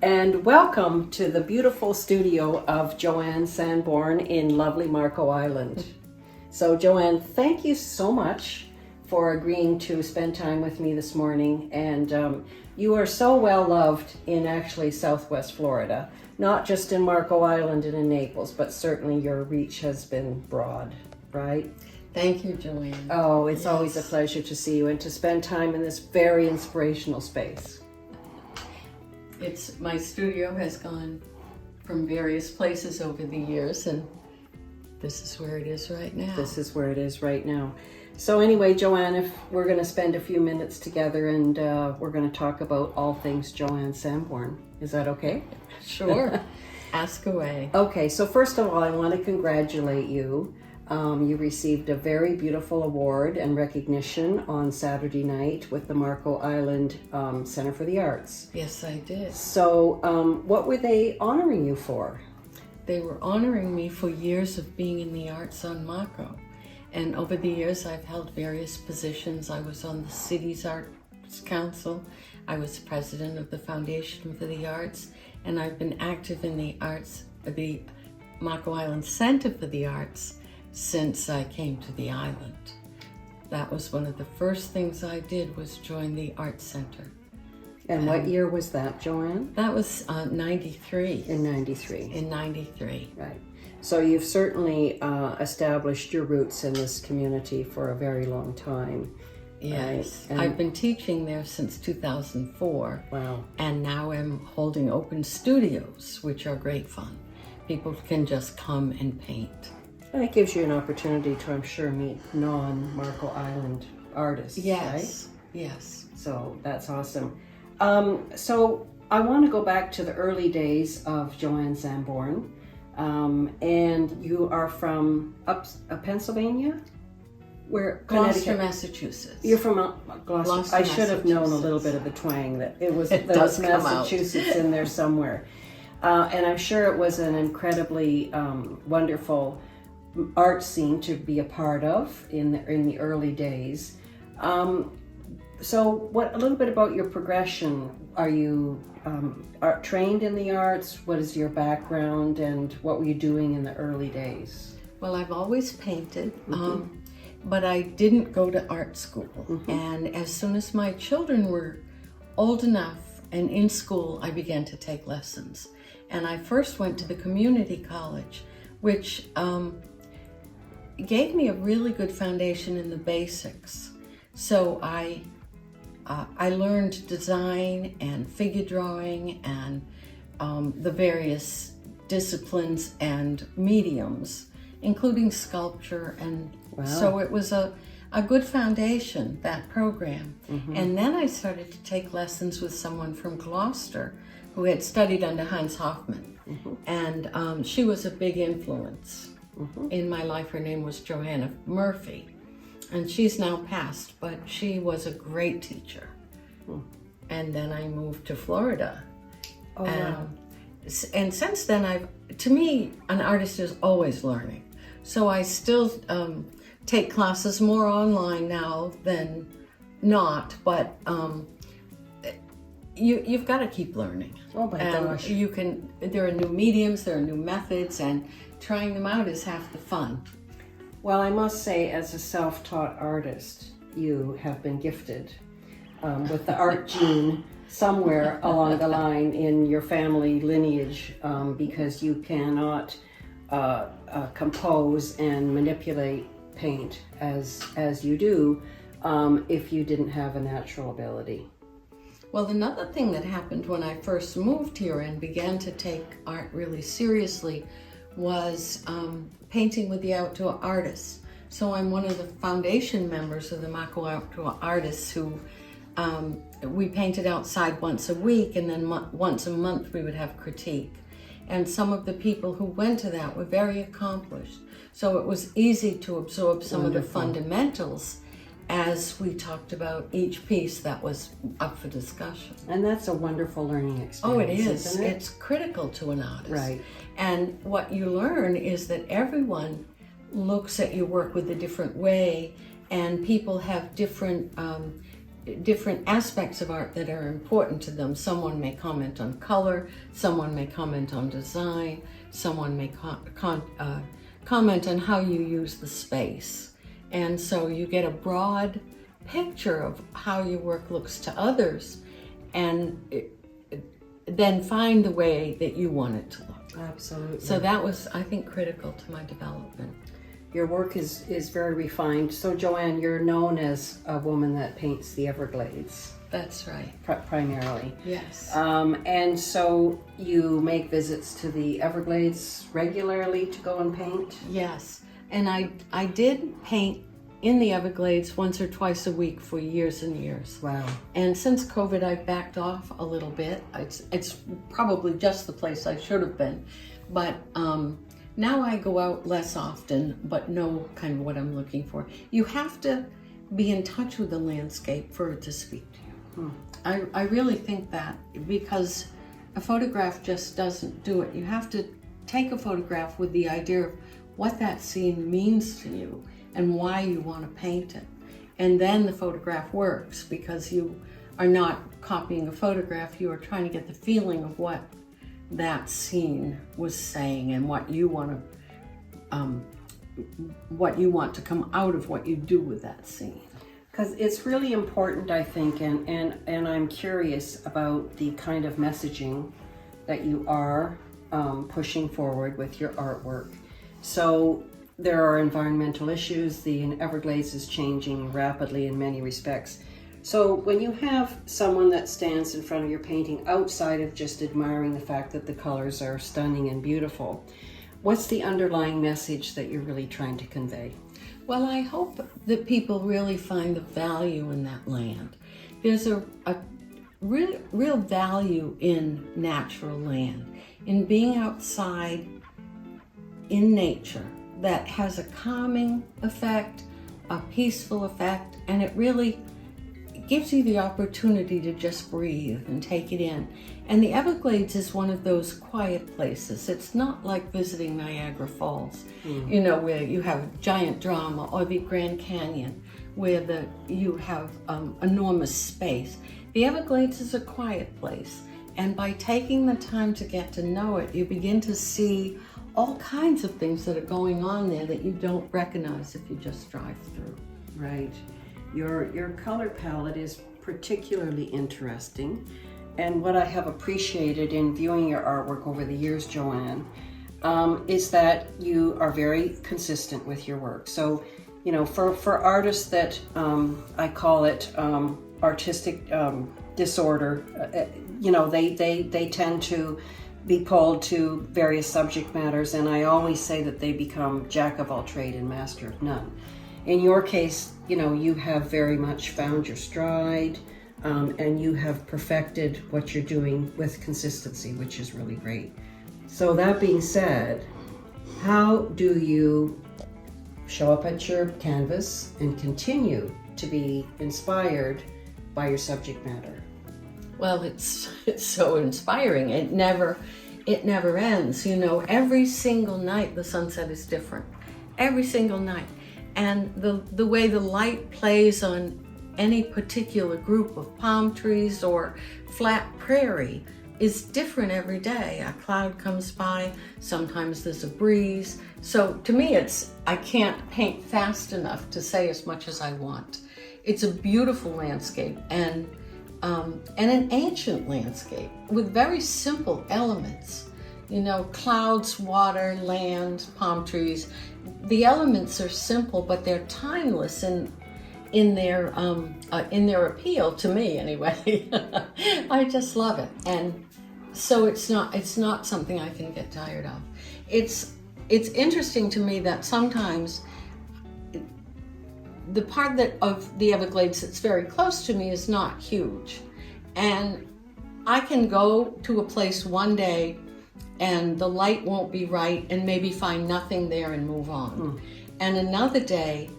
And welcome to the beautiful studio of Jo-Ann Sanborn in lovely Marco Island. So Jo-Ann, thank you so much for agreeing to spend time with me this morning. And you are so well loved in actually Southwest Florida, not just in Marco Island and in Naples, but certainly your reach has been broad, right? Thank you, Jo-Ann. Oh, it's always a pleasure to see you and to spend time in this very inspirational space. My studio has gone from various places over the years, and this is where it is right now. This is where it is right now. So anyway, Jo-Ann, if we're going to spend a few minutes together and we're going to talk about all things Jo-Ann Sanborn. Is that okay? Sure. Ask away. Okay, so first of all, I want to congratulate you. You received a very beautiful award and recognition on Saturday night with the Marco Island Center for the Arts. Yes, I did. So what were they honoring you for? They were honoring me for years of being in the arts on Marco. And over the years, I've held various positions. I was on the city's Arts Council. I was president of the Foundation for the Arts. And I've been active in the arts, the Marco Island Center for the Arts, since I came to the island. That was one of the first things I did, was join the Arts Center. And what year was that, Jo-Ann? That was 93. In 93. In 93. Right. So you've certainly established your roots in this community for a very long time. Yes. Right? I've been teaching there since 2004. Wow. And now I'm holding open studios, which are great fun. People can just come and paint. And it gives you an opportunity to, I'm sure, meet non-Marco Island artists, Yes. right? Yes. So that's awesome. So I want to go back to the early days of Jo-Ann Sanborn. And you are from Pennsylvania? Where? Gloucester, Connecticut. Massachusetts. You're from Gloucester. I should have known a little Massachusetts. bit of the twang that it was. It there does was come out. Massachusetts in there somewhere, and I'm sure it was an incredibly wonderful art scene to be a part of in the early days. So, a little bit about your progression? Are you trained in the arts? What is your background, and what were you doing in the early days? Well, I've always painted, but I didn't go to art school. And as soon as my children were old enough and in school, I began to take lessons. And I first went to the community college, which gave me a really good foundation in the basics. So I learned design and figure drawing and the various disciplines and mediums, including sculpture. And so it was a good foundation, that program. And then I started to take lessons with someone from Gloucester who had studied under Heinz Hoffman. And she was a big influence in my life. Her name was Johanna Murphy. And she's now passed, but she was a great teacher. And then I moved to Florida. Oh, wow. And since then, to me, an artist is always learning. So I still take classes more online now than not, but you've got to keep learning. Oh my gosh. There are new mediums, there are new methods, and trying them out is half the fun. Well, I must say, as a self-taught artist, you have been gifted with the art gene somewhere along the line in your family lineage, because you cannot compose and manipulate paint as you do if you didn't have a natural ability. Well, another thing that happened when I first moved here and began to take art really seriously was painting with the outdoor artists. So I'm one of the foundation members of the Marco Outdoor Artists who we painted outside once a week, and then once a month we would have critique. And some of the people who went to that were very accomplished. So it was easy to absorb some of the fundamentals as we talked about each piece that was up for discussion. And that's a wonderful learning experience. Oh, it is. Isn't it? It's critical to an artist. Right. And what you learn is that everyone looks at your work with a different way, and people have different different aspects of art that are important to them. Someone may comment on color, someone may comment on design, someone may comment on how you use the space. And so you get a broad picture of how your work looks to others, and then find the way that you want it to look. Absolutely. So that was, I think, critical to my development. Your work is very refined. So Jo-Ann, you're known as a woman that paints the Everglades. That's right. Primarily. Yes. And so you make visits to the Everglades regularly to go and paint? Yes. And I did paint in the Everglades once or twice a week for years and years. Wow. And since COVID, I've backed off a little bit. It's probably just the place I should have been. But now I go out less often, but know kind of what I'm looking for. You have to be in touch with the landscape for it to speak to you. I really think that, because a photograph just doesn't do it. You have to take a photograph with the idea of what that scene means to you and why you want to paint it. And then the photograph works, because you are not copying a photograph, you are trying to get the feeling of what that scene was saying and what you want to come out of what you do with that scene. Because it's really important, I think, and I'm curious about the kind of messaging that you are pushing forward with your artwork. So there are environmental issues. The Everglades is changing rapidly in many respects. So when you have someone that stands in front of your painting, outside of just admiring the fact that the colors are stunning and beautiful, what's the underlying message that you're really trying to convey? Well, I hope that people really find the value in that land. There's a real value in natural land, in being outside in nature, that has a calming effect, a peaceful effect, and it really gives you the opportunity to just breathe and take it in. And the Everglades is one of those quiet places. It's not like visiting Niagara Falls, where you have giant drama, or the Grand Canyon, where you have enormous space. The Everglades is a quiet place, and by taking the time to get to know it, you begin to see all kinds of things that are going on there that you don't recognize if you just drive through. Right. Your color palette is particularly interesting, and what I have appreciated in viewing your artwork over the years, Jo-Ann, is that you are very consistent with your work. So, for artists that I call it artistic disorder, they tend to be pulled to various subject matters, and I always say that they become jack of all trade and master of none. In your case, you have very much found your stride, and you have perfected what you're doing with consistency, which is really great. So that being said, how do you show up at your canvas and continue to be inspired by your subject matter? Well, it's so inspiring. It never ends. Every single night the sunset is different. Every single night. And the way the light plays on any particular group of palm trees or flat prairie is different every day. A cloud comes by, sometimes there's a breeze. So to me, I can't paint fast enough to say as much as I want. It's a beautiful landscape, and an ancient landscape with very simple elements. Clouds, water, land, palm trees. The elements are simple, but they're timeless in their appeal to me, anyway. I just love it, and so it's not something I can get tired of. It's interesting to me that sometimes the part of the Everglades that's very close to me is not huge, and I can go to a place one day and the light won't be right and maybe find nothing there and move on. And another day,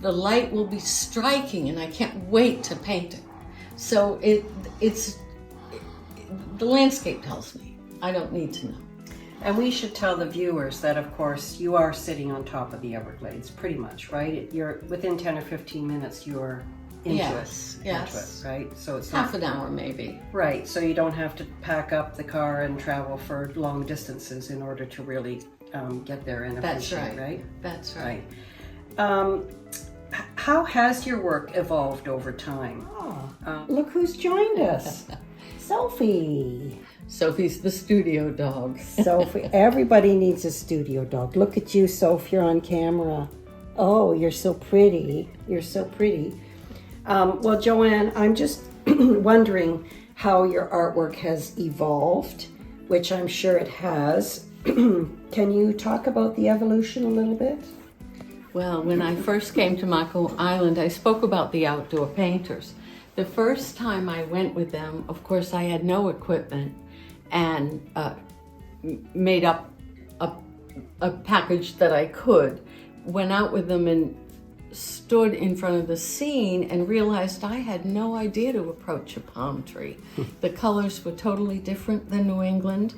the light will be striking and I can't wait to paint it. So it's the landscape tells me. I don't need to know. And we should tell the viewers that, of course, you are sitting on top of the Everglades, pretty much, right? You're within 10 or 15 minutes, you're Yes, into yes. it, right? So it's Half an hour maybe. right. So you don't have to pack up the car and travel for long distances in order to really get there and That's appreciate, right. right? That's right. How has your work evolved over time? Look who's joined us. Sophie. Sophie's the studio dog. Sophie. Everybody needs a studio dog. Look at you, Sophie. You're on camera. Oh, you're so pretty. You're so pretty. Well, Jo-Ann, I'm just wondering how your artwork has evolved, which I'm sure it has. Can you talk about the evolution a little bit? Well, when I first came to Mako Island, I spoke about the outdoor painters. The first time I went with them, of course, I had no equipment and made up a package that I could. Went out with them and stood in front of the scene and realized I had no idea to approach a palm tree. The colors were totally different than New England,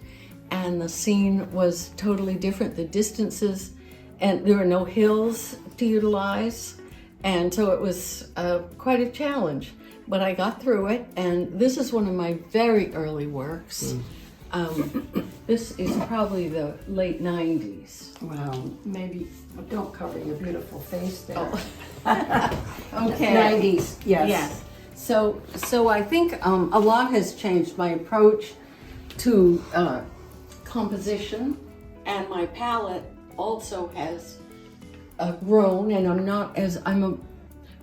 and the scene was totally different. The distances, and there were no hills to utilize, and so it was quite a challenge. But I got through it, and this is one of my very early works. This is probably the late 90s. Wow. Maybe. Don't cover your beautiful face there. Okay. 90s, yes. Yes. So I think a lot has changed. My approach to composition and my palette also has grown, and I'm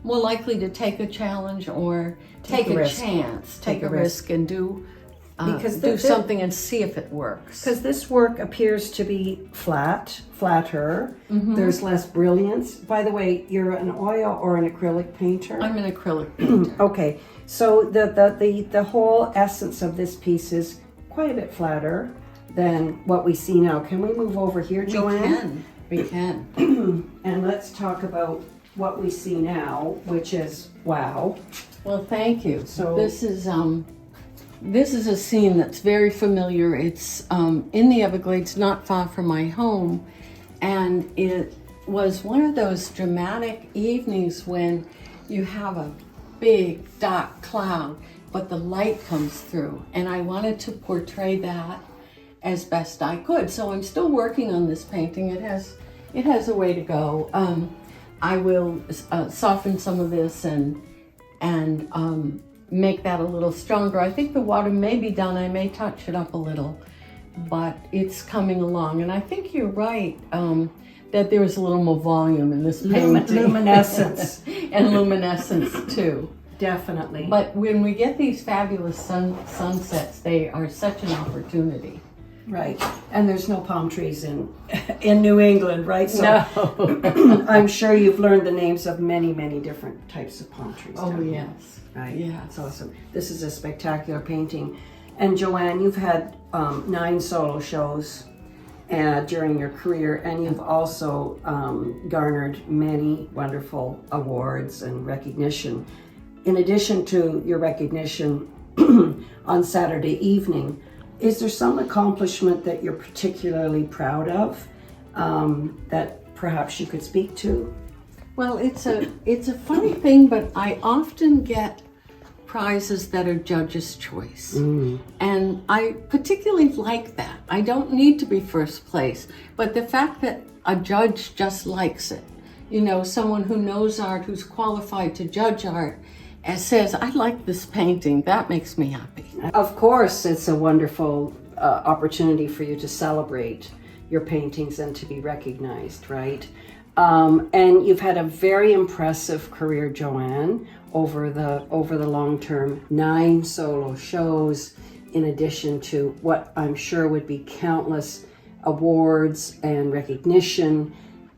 more likely to take a challenge or take a risk. chance, Take a risk. and do Because do something and see if it works. Because this work appears to be flatter. There's less brilliance. By the way, you're an oil or an acrylic painter? I'm an acrylic painter. Okay, so the whole essence of this piece is quite a bit flatter than what we see now. Can we move over here, Jo-Ann? We can. And let's talk about what we see now, which is wow. Well, thank you. So- This is a scene that's very familiar. It's in the Everglades, not far from my home, and it was one of those dramatic evenings when you have a big dark cloud, but the light comes through, and I wanted to portray that as best I could. So I'm still working on this painting. It has a way to go. I will soften some of this and make that a little stronger. I think the water may be done. I may touch it up a little, but it's coming along. And I think you're right that there was a little more volume in this painting. Luminescence. And luminescence too. Definitely. But when we get these fabulous sunsets, they are such an opportunity. Right, and there's no palm trees in New England, right? So No. I'm sure you've learned the names of many, many different types of palm trees. Oh, down here. yes. Right. Yes. That's awesome. This is a spectacular painting. And Jo-Ann, you've had 9 solo shows during your career, and you've also garnered many wonderful awards and recognition. In addition to your recognition on Saturday evening, is there some accomplishment that you're particularly proud of that perhaps you could speak to? Well, it's a funny thing, but I often get prizes that are judge's choice. And I particularly like that. I don't need to be first place, but the fact that a judge just likes it, someone who knows art, who's qualified to judge art, and says, I like this painting, that makes me happy. Of course, it's a wonderful opportunity for you to celebrate your paintings and to be recognized, right? And you've had a very impressive career, Jo-Ann, over the long term. 9 solo shows, in addition to what I'm sure would be countless awards and recognition,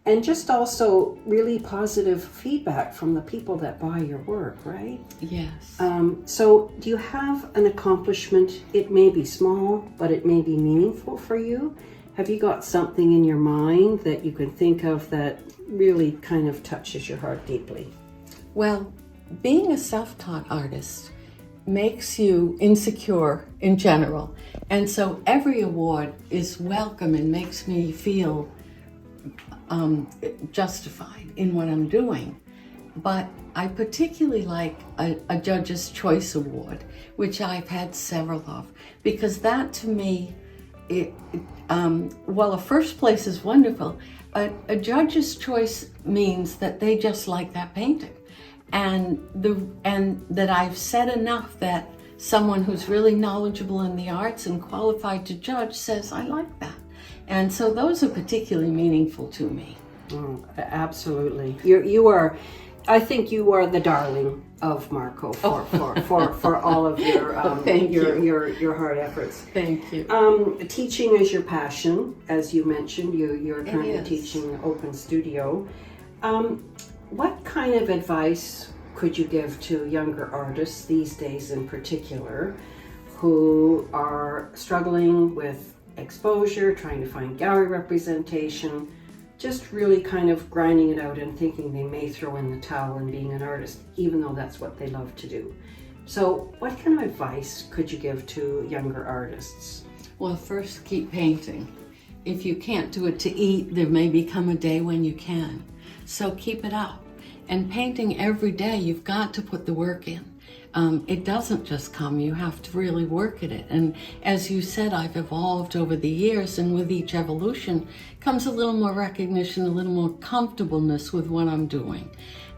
and just also really positive feedback from the people that buy your work, right? Yes. So do you have an accomplishment? It may be small, but it may be meaningful for you. Have you got something in your mind that you can think of that really kind of touches your heart deeply? Well, being a self-taught artist makes you insecure in general. And so every award is welcome and makes me feel justified in what I'm doing. But I particularly like a Judge's Choice Award, which I've had several of, because that to me, while a first place is wonderful, a Judge's Choice means that they just like that painting, and that I've said enough that someone who's really knowledgeable in the arts and qualified to judge says, I like that. And so those are particularly meaningful to me. Absolutely. You are, I think you are the darling of Marco for all of your your hard efforts. Thank you. Teaching is your passion, as you mentioned. You're currently teaching Open Studio. What kind of advice could you give to younger artists these days in particular who are struggling with exposure, trying to find gallery representation, just really kind of grinding it out and thinking they may throw in the towel in being an artist, even though that's what they love to do? So what kind of advice could you give to younger artists? Well, first, keep painting. If you can't do it to eat, there may become a day when you can. So keep it up. And painting every day, you've got to put the work in. It doesn't just come, you have to really work at it. And as you said, I've evolved over the years, and with each evolution comes a little more recognition, a little more comfortableness with what I'm doing.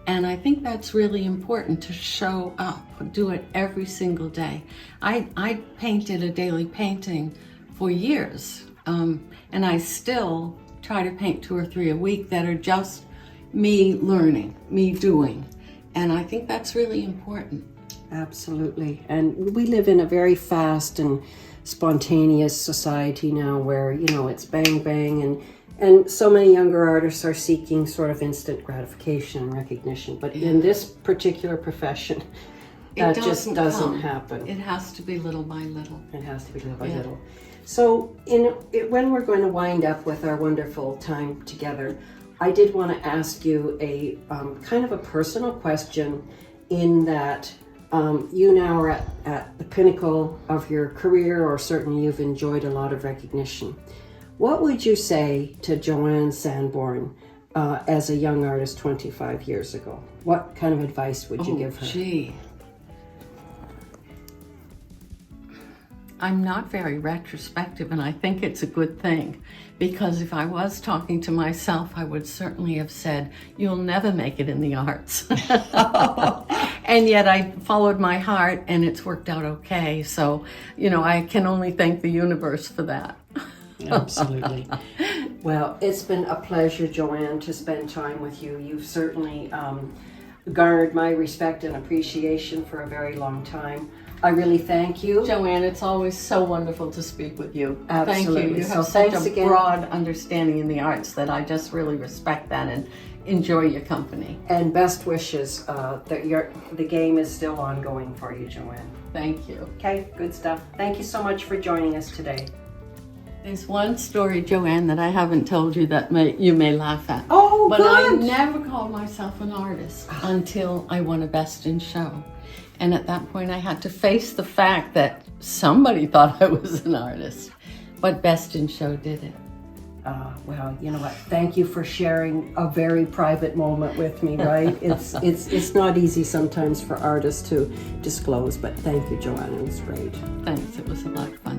And I think that's really important, to show up, do it every single day. I painted a daily painting for years, and I still try to paint 2 or 3 a week that are just me learning, me doing. And I think that's really important. Absolutely. And we live in a very fast and spontaneous society now where, it's bang, bang. And so many younger artists are seeking sort of instant gratification and recognition. But in this particular profession, that just doesn't happen. It has to be little by little. It has to be little by little. So when we're going to wind up with our wonderful time together, I did want to ask you a kind of a personal question, in that you now are at the pinnacle of your career, or certainly you've enjoyed a lot of recognition. What would you say to Jo-Ann Sanborn as a young artist 25 years ago? What kind of advice would you give her? I'm not very retrospective, and I think it's a good thing, because if I was talking to myself, I would certainly have said, you'll never make it in the arts. And yet I followed my heart, and it's worked out okay. So, I can only thank the universe for that. Absolutely. Well, it's been a pleasure, Jo-Ann, to spend time with you. You've certainly garnered my respect and appreciation for a very long time. I really thank you. Jo-Ann, it's always so wonderful to speak with you. Absolutely. Thank you. You So have such thanks a again. broad understanding in the arts that I just really respect that and enjoy your company. And best wishes. The game is still ongoing for you, Jo-Ann. Thank you. Okay, good stuff. Thank you so much for joining us today. There's one story, Jo-Ann, that I haven't told you that you may laugh at. Oh, but good. I never called myself an artist until I won a Best in Show. And at that point, I had to face the fact that somebody thought I was an artist. But Best in Show did it. Well, you know what? Thank you for sharing a very private moment with me, right? It's not easy sometimes for artists to disclose, but thank you, Jo-Ann. It was great. Thanks. It was a lot of fun.